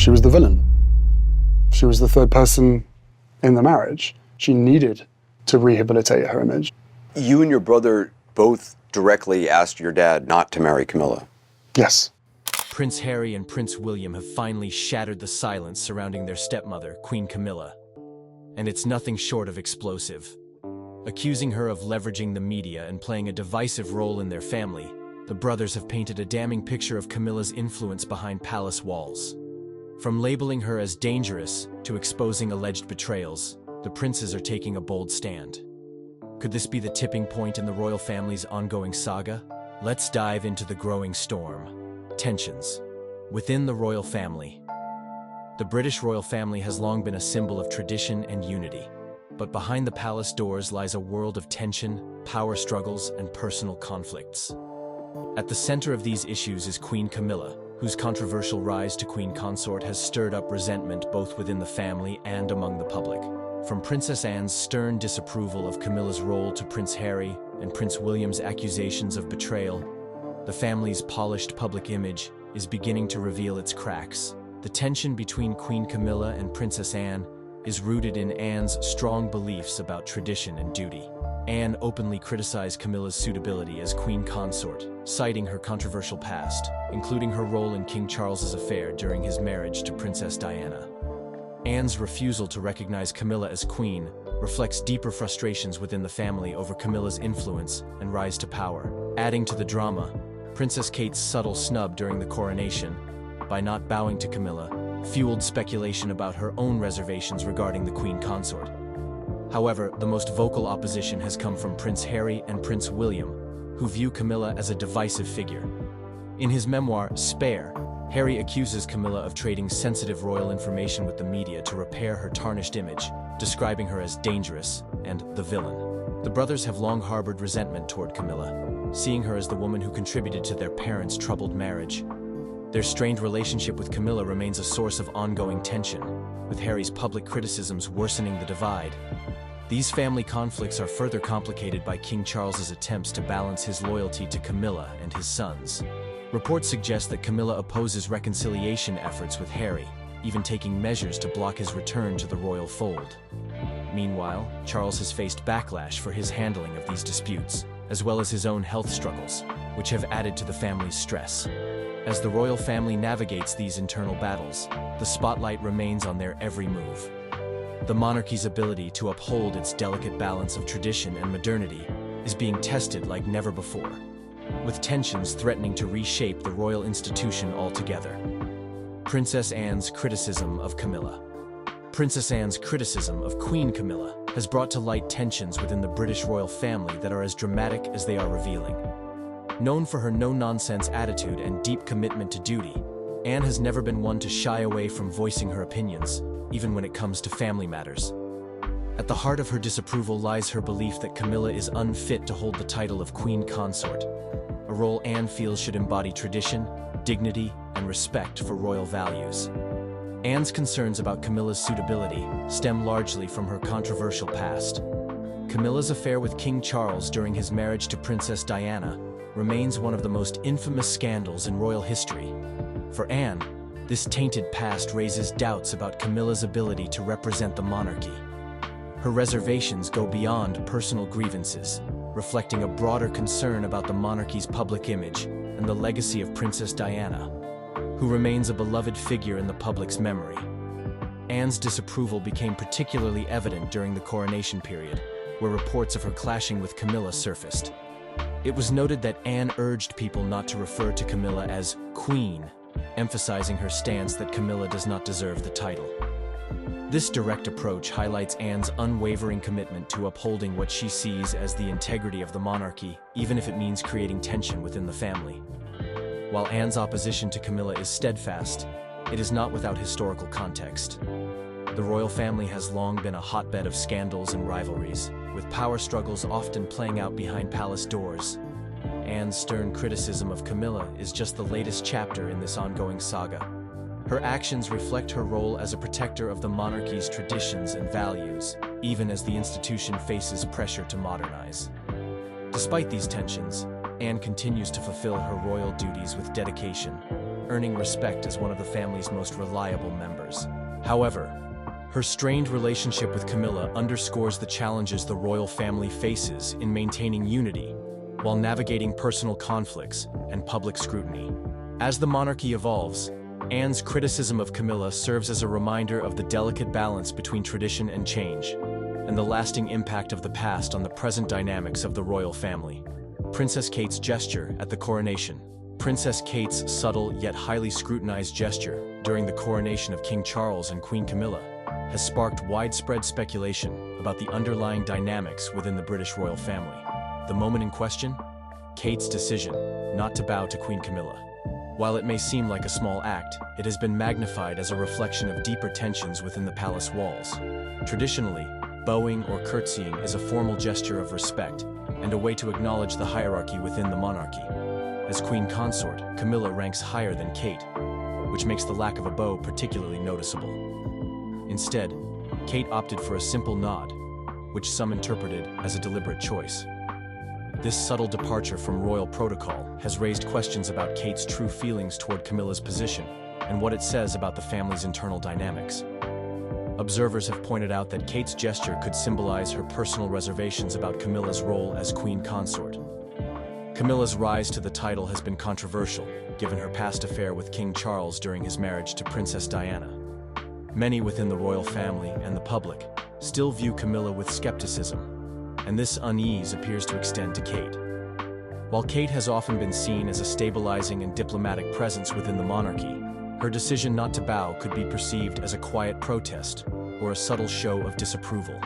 She was the villain. She was the third person in the marriage. She needed to rehabilitate her image. You and your brother both directly asked your dad not to marry Camilla. Yes. Prince Harry and Prince William have finally shattered the silence surrounding their stepmother, Queen Camilla. And it's nothing short of explosive. Accusing her of leveraging the media and playing a divisive role in their family, the brothers have painted a damning picture of Camilla's influence behind palace walls. From labeling her as dangerous to exposing alleged betrayals, the princes are taking a bold stand. Could this be the tipping point in the royal family's ongoing saga? Let's dive into the growing storm. Tensions. Within the royal family. The British royal family has long been a symbol of tradition and unity. But behind the palace doors lies a world of tension, power struggles, and personal conflicts. At the center of these issues is Queen Camilla, whose controversial rise to queen consort has stirred up resentment both within the family and among the public. From Princess Anne's stern disapproval of Camilla's role to Prince Harry and Prince William's accusations of betrayal, the family's polished public image is beginning to reveal its cracks. The tension between Queen Camilla and Princess Anne is rooted in Anne's strong beliefs about tradition and duty. Anne openly criticized Camilla's suitability as queen consort, citing her controversial past, including her role in King Charles's affair during his marriage to Princess Diana. Anne's refusal to recognize Camilla as queen reflects deeper frustrations within the family over Camilla's influence and rise to power. Adding to the drama, Princess Kate's subtle snub during the coronation, by not bowing to Camilla, fueled speculation about her own reservations regarding the queen consort. However, the most vocal opposition has come from Prince Harry and Prince William, who view Camilla as a divisive figure. In his memoir, Spare, Harry accuses Camilla of trading sensitive royal information with the media to repair her tarnished image, describing her as dangerous and the villain. The brothers have long harbored resentment toward Camilla, seeing her as the woman who contributed to their parents' troubled marriage. Their strained relationship with Camilla remains a source of ongoing tension, with Harry's public criticisms worsening the divide. These family conflicts are further complicated by King Charles's attempts to balance his loyalty to Camilla and his sons. Reports suggest that Camilla opposes reconciliation efforts with Harry, even taking measures to block his return to the royal fold. Meanwhile, Charles has faced backlash for his handling of these disputes, as well as his own health struggles, which have added to the family's stress. As the royal family navigates these internal battles, the spotlight remains on their every move. The monarchy's ability to uphold its delicate balance of tradition and modernity is being tested like never before, with tensions threatening to reshape the royal institution altogether. Princess Anne's criticism of Camilla. Princess Anne's criticism of Queen Camilla has brought to light tensions within the British royal family that are as dramatic as they are revealing. Known for her no-nonsense attitude and deep commitment to duty, Anne has never been one to shy away from voicing her opinions, even when it comes to family matters. At the heart of her disapproval lies her belief that Camilla is unfit to hold the title of queen consort, a role Anne feels should embody tradition, dignity, and respect for royal values. Anne's concerns about Camilla's suitability stem largely from her controversial past. Camilla's affair with King Charles during his marriage to Princess Diana remains one of the most infamous scandals in royal history. For Anne, this tainted past raises doubts about Camilla's ability to represent the monarchy. Her reservations go beyond personal grievances, reflecting a broader concern about the monarchy's public image and the legacy of Princess Diana, who remains a beloved figure in the public's memory. Anne's disapproval became particularly evident during the coronation period, where reports of her clashing with Camilla surfaced. It was noted that Anne urged people not to refer to Camilla as queen, emphasizing her stance that Camilla does not deserve the title. This direct approach highlights Anne's unwavering commitment to upholding what she sees as the integrity of the monarchy, even if it means creating tension within the family. While Anne's opposition to Camilla is steadfast, it is not without historical context. The royal family has long been a hotbed of scandals and rivalries, with power struggles often playing out behind palace doors. Anne's stern criticism of Camilla is just the latest chapter in this ongoing saga. Her actions reflect her role as a protector of the monarchy's traditions and values, even as the institution faces pressure to modernize. Despite these tensions, Anne continues to fulfill her royal duties with dedication, earning respect as one of the family's most reliable members. However, her strained relationship with Camilla underscores the challenges the royal family faces in maintaining unity while navigating personal conflicts and public scrutiny. As the monarchy evolves, Anne's criticism of Camilla serves as a reminder of the delicate balance between tradition and change, and the lasting impact of the past on the present dynamics of the royal family. Princess Kate's gesture at the coronation. Princess Kate's subtle yet highly scrutinized gesture during the coronation of King Charles and Queen Camilla has sparked widespread speculation about the underlying dynamics within the British royal family. The moment in question? Kate's decision not to bow to Queen Camilla. While it may seem like a small act, it has been magnified as a reflection of deeper tensions within the palace walls. Traditionally, bowing or curtsying is a formal gesture of respect and a way to acknowledge the hierarchy within the monarchy. As Queen Consort, Camilla ranks higher than Kate, which makes the lack of a bow particularly noticeable. Instead, Kate opted for a simple nod, which some interpreted as a deliberate choice. This subtle departure from royal protocol has raised questions about Kate's true feelings toward Camilla's position and what it says about the family's internal dynamics. Observers have pointed out that Kate's gesture could symbolize her personal reservations about Camilla's role as Queen Consort. Camilla's rise to the title has been controversial, given her past affair with King Charles during his marriage to Princess Diana. Many within the royal family and the public still view Camilla with skepticism, and this unease appears to extend to Kate. While Kate has often been seen as a stabilizing and diplomatic presence within the monarchy, her decision not to bow could be perceived as a quiet protest or a subtle show of disapproval.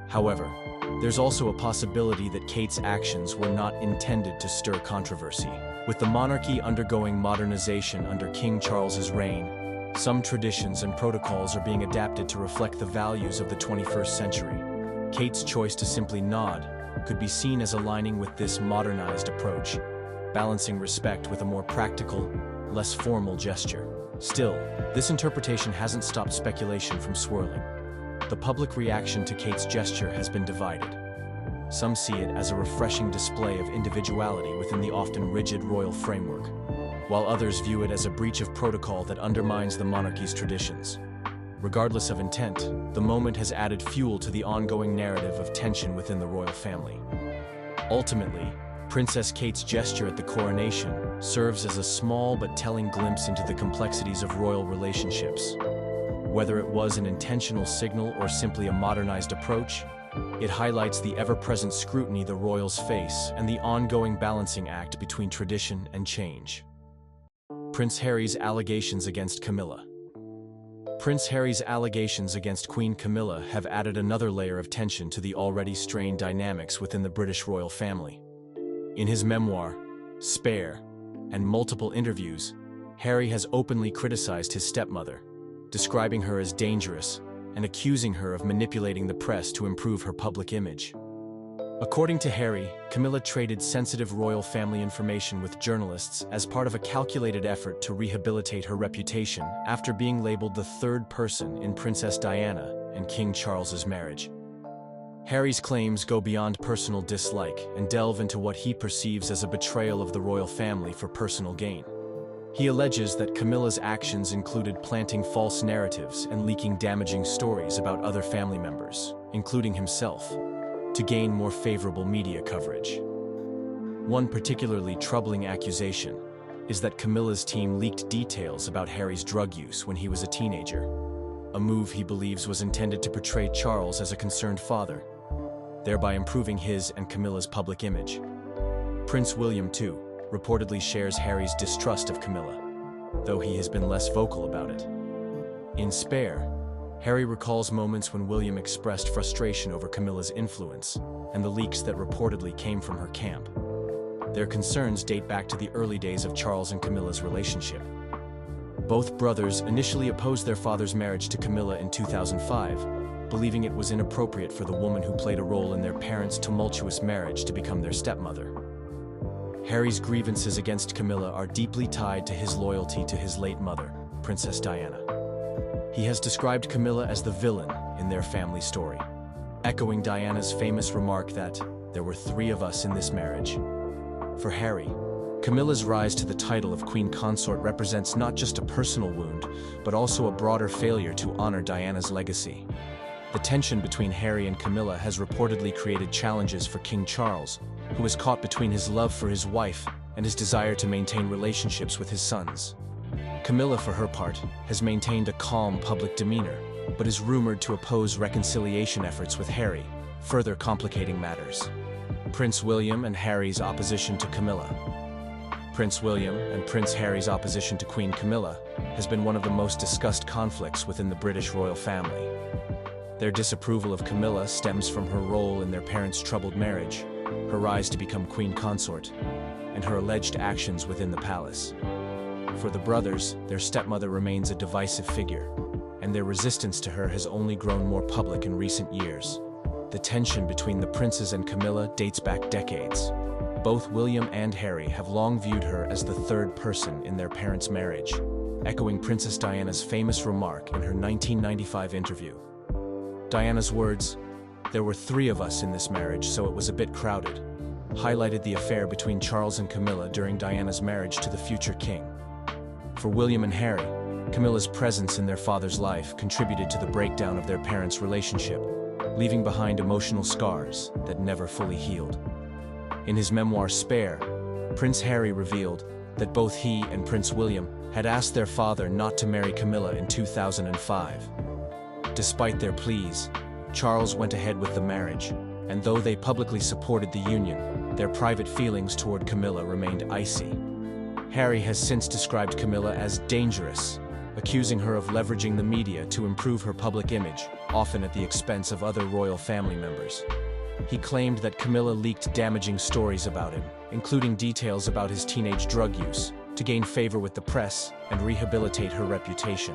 However, there's also a possibility that Kate's actions were not intended to stir controversy. With the monarchy undergoing modernization under King Charles's reign, some traditions and protocols are being adapted to reflect the values of the 21st century. Kate's choice to simply nod could be seen as aligning with this modernized approach, balancing respect with a more practical, less formal gesture. Still, this interpretation hasn't stopped speculation from swirling. The public reaction to Kate's gesture has been divided. Some see it as a refreshing display of individuality within the often rigid royal framework, while others view it as a breach of protocol that undermines the monarchy's traditions. Regardless of intent, the moment has added fuel to the ongoing narrative of tension within the royal family. Ultimately, Princess Kate's gesture at the coronation serves as a small but telling glimpse into the complexities of royal relationships. Whether it was an intentional signal or simply a modernized approach, it highlights the ever-present scrutiny the royals face and the ongoing balancing act between tradition and change. Prince Harry's allegations against Camilla. Prince Harry's allegations against Queen Camilla have added another layer of tension to the already strained dynamics within the British royal family. In his memoir, Spare, and multiple interviews, Harry has openly criticized his stepmother, describing her as dangerous and accusing her of manipulating the press to improve her public image. According to Harry, Camilla traded sensitive royal family information with journalists as part of a calculated effort to rehabilitate her reputation after being labeled the third person in Princess Diana and King Charles's marriage. Harry's claims go beyond personal dislike and delve into what he perceives as a betrayal of the royal family for personal gain. He alleges that Camilla's actions included planting false narratives and leaking damaging stories about other family members, including himself, to gain more favorable media coverage. One particularly troubling accusation is that Camilla's team leaked details about Harry's drug use when he was a teenager, a move he believes was intended to portray Charles as a concerned father, thereby improving his and Camilla's public image. Prince William, too, reportedly shares Harry's distrust of Camilla, though he has been less vocal about it. In Spare, Harry recalls moments when William expressed frustration over Camilla's influence and the leaks that reportedly came from her camp. Their concerns date back to the early days of Charles and Camilla's relationship. Both brothers initially opposed their father's marriage to Camilla in 2005, believing it was inappropriate for the woman who played a role in their parents' tumultuous marriage to become their stepmother. Harry's grievances against Camilla are deeply tied to his loyalty to his late mother, Princess Diana. He has described Camilla as the villain in their family story, echoing Diana's famous remark that there were 3 of us in this marriage. For Harry, Camilla's rise to the title of Queen Consort represents not just a personal wound, but also a broader failure to honor Diana's legacy. The tension between Harry and Camilla has reportedly created challenges for King Charles, who is caught between his love for his wife and his desire to maintain relationships with his sons. Camilla, for her part, has maintained a calm public demeanor, but is rumored to oppose reconciliation efforts with Harry, further complicating matters. Prince William and Harry's opposition to Camilla. Prince William and Prince Harry's opposition to Queen Camilla has been one of the most discussed conflicts within the British royal family. Their disapproval of Camilla stems from her role in their parents' troubled marriage, her rise to become Queen Consort, and her alleged actions within the palace. For the brothers, their stepmother remains a divisive figure, and their resistance to her has only grown more public in recent years. The tension between the princes and Camilla dates back decades. Both William and Harry have long viewed her as the third person in their parents' marriage, echoing Princess Diana's famous remark in her 1995 interview. Diana's words, "There were 3 of us in this marriage, so it was a bit crowded," highlighted the affair between Charles and Camilla during Diana's marriage to the future king. For William and Harry, Camilla's presence in their father's life contributed to the breakdown of their parents' relationship, leaving behind emotional scars that never fully healed. In his memoir Spare, Prince Harry revealed that both he and Prince William had asked their father not to marry Camilla in 2005. Despite their pleas, Charles went ahead with the marriage, and though they publicly supported the union, their private feelings toward Camilla remained icy. Harry has since described Camilla as dangerous, accusing her of leveraging the media to improve her public image, often at the expense of other royal family members. He claimed that Camilla leaked damaging stories about him, including details about his teenage drug use, to gain favor with the press and rehabilitate her reputation.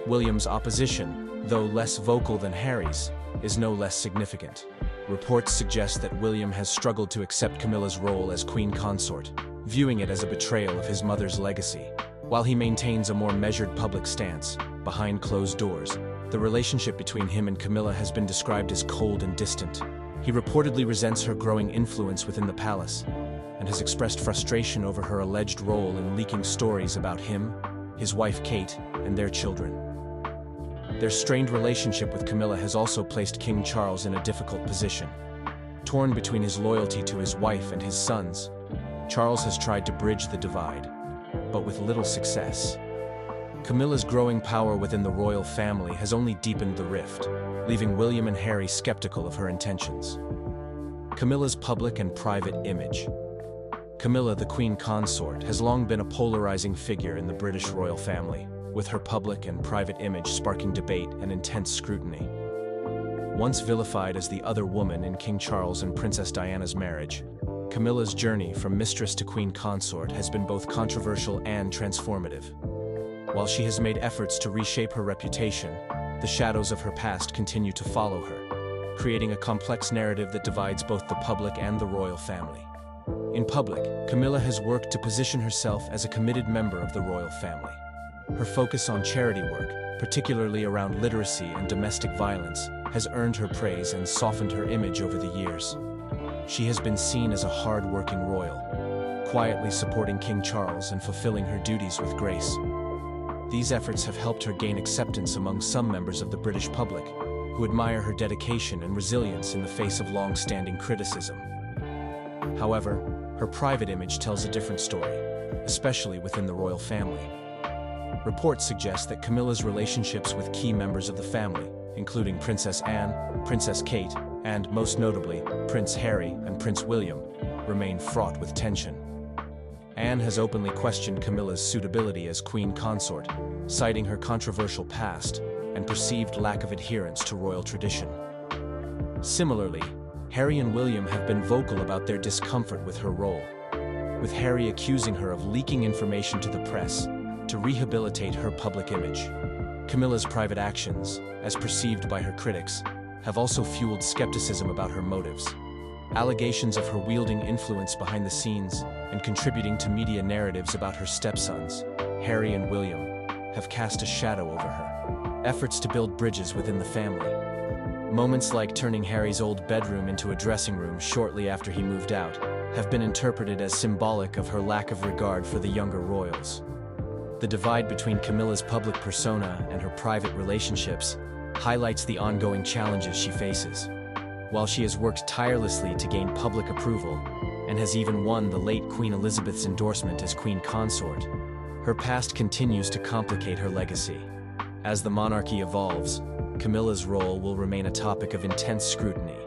William's opposition, though less vocal than Harry's, is no less significant. Reports suggest that William has struggled to accept Camilla's role as Queen Consort, viewing it as a betrayal of his mother's legacy. While he maintains a more measured public stance, behind closed doors, the relationship between him and Camilla has been described as cold and distant. He reportedly resents her growing influence within the palace, and has expressed frustration over her alleged role in leaking stories about him, his wife Kate, and their children. Their strained relationship with Camilla has also placed King Charles in a difficult position. Torn between his loyalty to his wife and his sons, Charles has tried to bridge the divide, but with little success. Camilla's growing power within the royal family has only deepened the rift, leaving William and Harry skeptical of her intentions. Camilla's public and private image. Camilla, the Queen Consort, has long been a polarizing figure in the British royal family, with her public and private image sparking debate and intense scrutiny. Once vilified as the other woman in King Charles and Princess Diana's marriage, Camilla's journey from mistress to Queen Consort has been both controversial and transformative. While she has made efforts to reshape her reputation, the shadows of her past continue to follow her, creating a complex narrative that divides both the public and the royal family. In public, Camilla has worked to position herself as a committed member of the royal family. Her focus on charity work, particularly around literacy and domestic violence, has earned her praise and softened her image over the years. She has been seen as a hard-working royal, quietly supporting King Charles and fulfilling her duties with grace. These efforts have helped her gain acceptance among some members of the British public, who admire her dedication and resilience in the face of long-standing criticism. However, her private image tells a different story, especially within the royal family. Reports suggest that Camilla's relationships with key members of the family, including Princess Anne, Princess Kate, and, most notably, Prince Harry and Prince William, remain fraught with tension. Anne has openly questioned Camilla's suitability as Queen Consort, citing her controversial past and perceived lack of adherence to royal tradition. Similarly, Harry and William have been vocal about their discomfort with her role, with Harry accusing her of leaking information to the press to rehabilitate her public image. Camilla's private actions, as perceived by her critics, have also fueled skepticism about her motives. Allegations of her wielding influence behind the scenes and contributing to media narratives about her stepsons, Harry and William, have cast a shadow over her. Efforts to build bridges within the family. Moments like turning Harry's old bedroom into a dressing room shortly after he moved out have been interpreted as symbolic of her lack of regard for the younger royals. The divide between Camilla's public persona and her private relationships highlights the ongoing challenges she faces. While she has worked tirelessly to gain public approval and has even won the late Queen Elizabeth's endorsement as Queen Consort, her past continues to complicate her legacy. As the monarchy evolves, Camilla's role will remain a topic of intense scrutiny,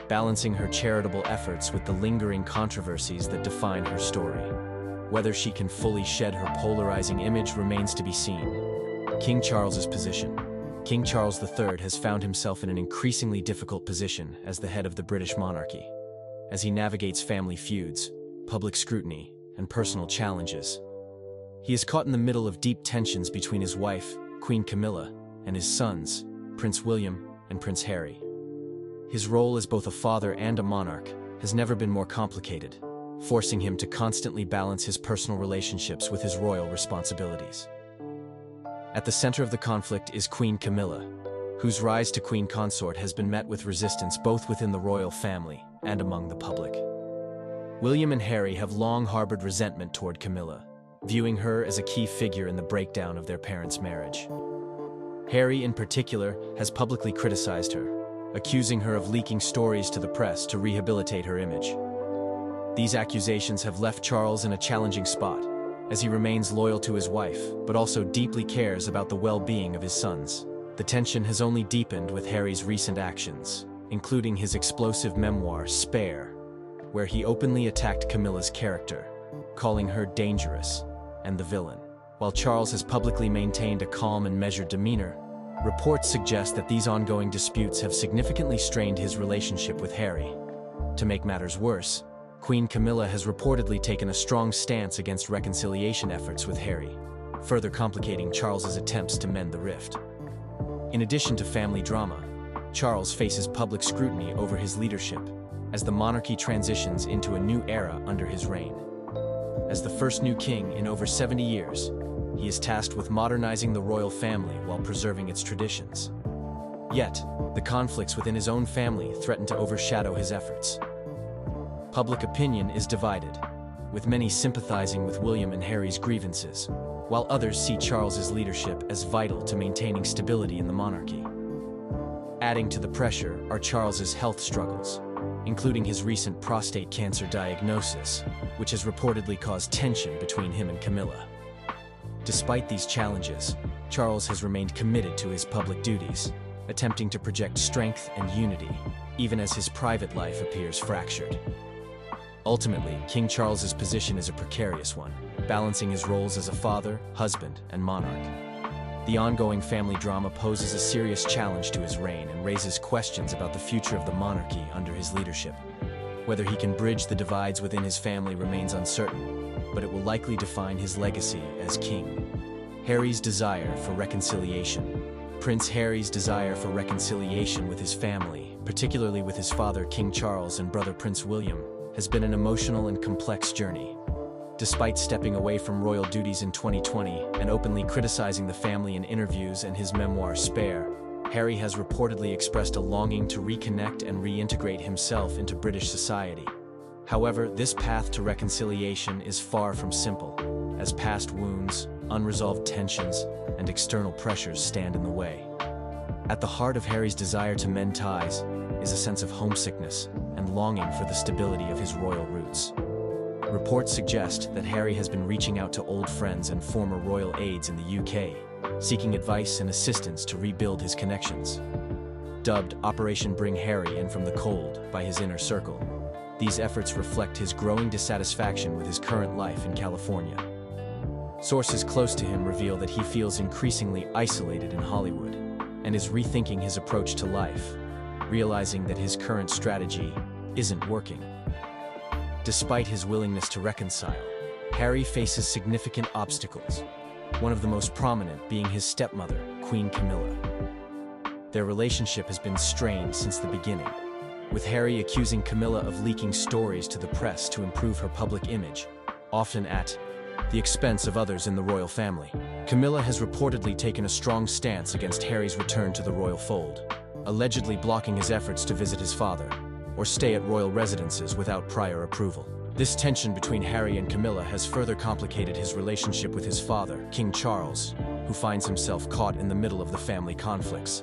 balancing her charitable efforts with the lingering controversies that define her story. Whether she can fully shed her polarizing image remains to be seen. King Charles's position. King Charles III has found himself in an increasingly difficult position as the head of the British monarchy. As he navigates family feuds, public scrutiny, and personal challenges, he is caught in the middle of deep tensions between his wife, Queen Camilla, and his sons, Prince William and Prince Harry. His role as both a father and a monarch has never been more complicated, forcing him to constantly balance his personal relationships with his royal responsibilities. At the center of the conflict is Queen Camilla, whose rise to Queen Consort has been met with resistance both within the royal family and among the public. William and Harry have long harbored resentment toward Camilla, viewing her as a key figure in the breakdown of their parents' marriage. Harry, in particular, has publicly criticized her, accusing her of leaking stories to the press to rehabilitate her image. These accusations have left Charles in a challenging spot, as he remains loyal to his wife, but also deeply cares about the well-being of his sons. The tension has only deepened with Harry's recent actions, including his explosive memoir, Spare, where he openly attacked Camilla's character, calling her dangerous and the villain. While Charles has publicly maintained a calm and measured demeanor, reports suggest that these ongoing disputes have significantly strained his relationship with Harry. To make matters worse, Queen Camilla has reportedly taken a strong stance against reconciliation efforts with Harry, further complicating Charles's attempts to mend the rift. In addition to family drama, Charles faces public scrutiny over his leadership as the monarchy transitions into a new era under his reign. As the first new king in over 70 years, he is tasked with modernizing the royal family while preserving its traditions. Yet, the conflicts within his own family threaten to overshadow his efforts. Public opinion is divided, with many sympathizing with William and Harry's grievances, while others see Charles's leadership as vital to maintaining stability in the monarchy. Adding to the pressure are Charles's health struggles, including his recent prostate cancer diagnosis, which has reportedly caused tension between him and Camilla. Despite these challenges, Charles has remained committed to his public duties, attempting to project strength and unity, even as his private life appears fractured. Ultimately, King Charles's position is a precarious one, balancing his roles as a father, husband, and monarch. The ongoing family drama poses a serious challenge to his reign and raises questions about the future of the monarchy under his leadership. Whether he can bridge the divides within his family remains uncertain, but it will likely define his legacy as king. Harry's desire for reconciliation. Prince Harry's desire for reconciliation with his family, particularly with his father King Charles and brother Prince William, has been an emotional and complex journey. Despite stepping away from royal duties in 2020 and openly criticizing the family in interviews and his memoir Spare, Harry has reportedly expressed a longing to reconnect and reintegrate himself into British society. However, this path to reconciliation is far from simple, as past wounds, unresolved tensions, and external pressures stand in the way. At the heart of Harry's desire to mend ties is a sense of homesickness and longing for the stability of his royal roots. Reports suggest that Harry has been reaching out to old friends and former royal aides in the UK, seeking advice and assistance to rebuild his connections. Dubbed Operation Bring Harry In From the Cold by his inner circle, these efforts reflect his growing dissatisfaction with his current life in California. Sources close to him reveal that he feels increasingly isolated in Hollywood and is rethinking his approach to life, realizing that his current strategy isn't working. Despite his willingness to reconcile, Harry faces significant obstacles, one of the most prominent being his stepmother, Queen Camilla. Their relationship has been strained since the beginning, with Harry accusing Camilla of leaking stories to the press to improve her public image, often at the expense of others in the royal family. Camilla has reportedly taken a strong stance against Harry's return to the royal fold, allegedly blocking his efforts to visit his father or stay at royal residences without prior approval. This tension between Harry and Camilla has further complicated his relationship with his father, King Charles, who finds himself caught in the middle of the family conflicts.